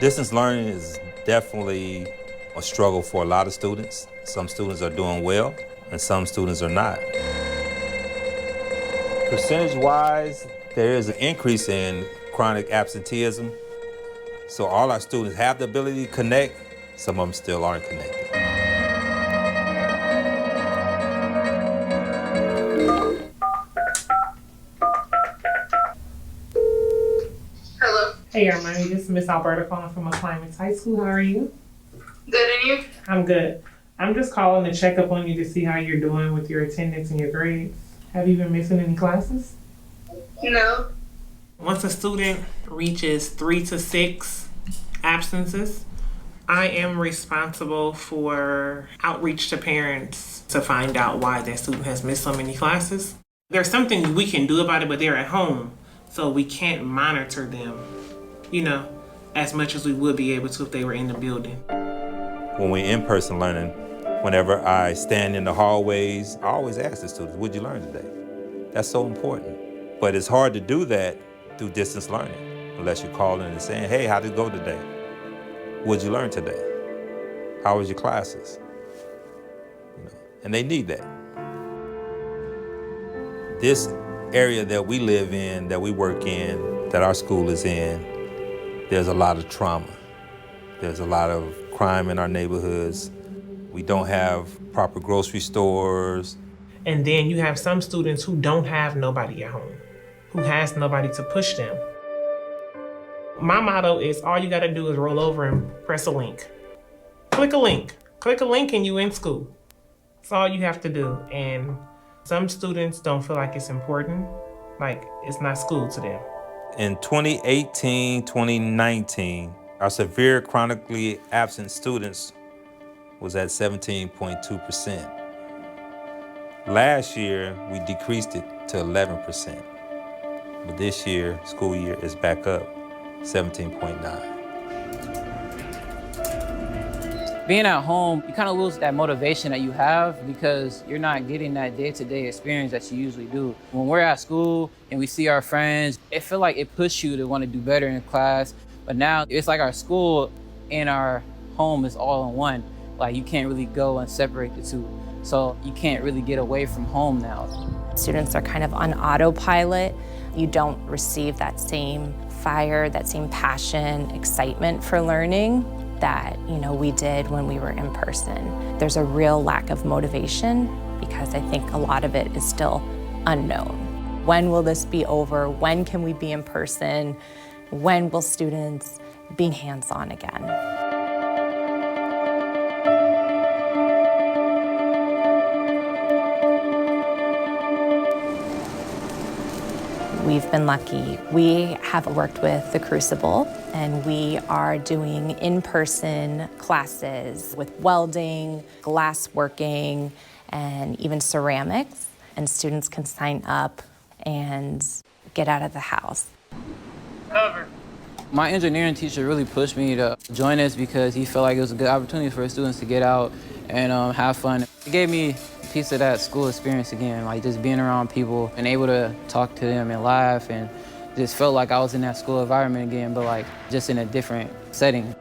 Distance learning is definitely a struggle for a lot of students. Some students are doing well, and some students are not. Percentage-wise, there is an increase in chronic absenteeism. So all our students have the ability to connect, some of them still aren't connected. Hello. Hey, Armani, this is Miss Alberta calling from McClymonds High School. How are you? Good, and you? I'm good. I'm just calling to check up on you to see how you're doing with your attendance and your grades. Have you been missing any classes? No. Once a student reaches 3 to 6 absences, I am responsible for outreach to parents to find out why that student has missed so many classes. There's something we can do about it, but they're at home, so we can't monitor them, as much as we would be able to if they were in the building. When we're in-person learning, whenever I stand in the hallways, I always ask the students, what'd you learn today? That's so important. But it's hard to do that through distance learning, unless you call in and saying, hey, how did it go today? What'd you learn today? How was your classes? And they need that. This area that we live in, that we work in, that our school is in, there's a lot of trauma. There's a lot of crime in our neighborhoods. We don't have proper grocery stores. And then you have some students who don't have nobody at home, who has nobody to push them. My motto is all you gotta do is roll over and press a link. Click a link. Click a link and you in school. That's all you have to do. And some students don't feel like it's important, like it's not school to them. In 2018, 2019, our severe chronically absent students was at 17.2%. Last year, we decreased it to 11%. But this year, school year, is back up, 17.9. Being at home, you kind of lose that motivation that you have because you're not getting that day-to-day experience that you usually do. When we're at school and we see our friends, it feels like it pushes you to want to do better in class. But now it's like our school and our home is all in one. Like you can't really go and separate the two. So you can't really get away from home now. Students are kind of on autopilot. You don't receive that same fire, that same passion, excitement for learning that we did when we were in person. There's a real lack of motivation because I think a lot of it is still unknown. When will this be over? When can we be in person? When will students be hands-on again? We've been lucky. We have worked with the Crucible, and we are doing in-person classes with welding, glass working, and even ceramics. And students can sign up and get out of the house. Cover. My engineering teacher really pushed me to join this because he felt like it was a good opportunity for students to get out and have fun. It gave me a piece of that school experience again, like just being around people and able to talk to them and laugh and just felt like I was in that school environment again, but like just in a different setting.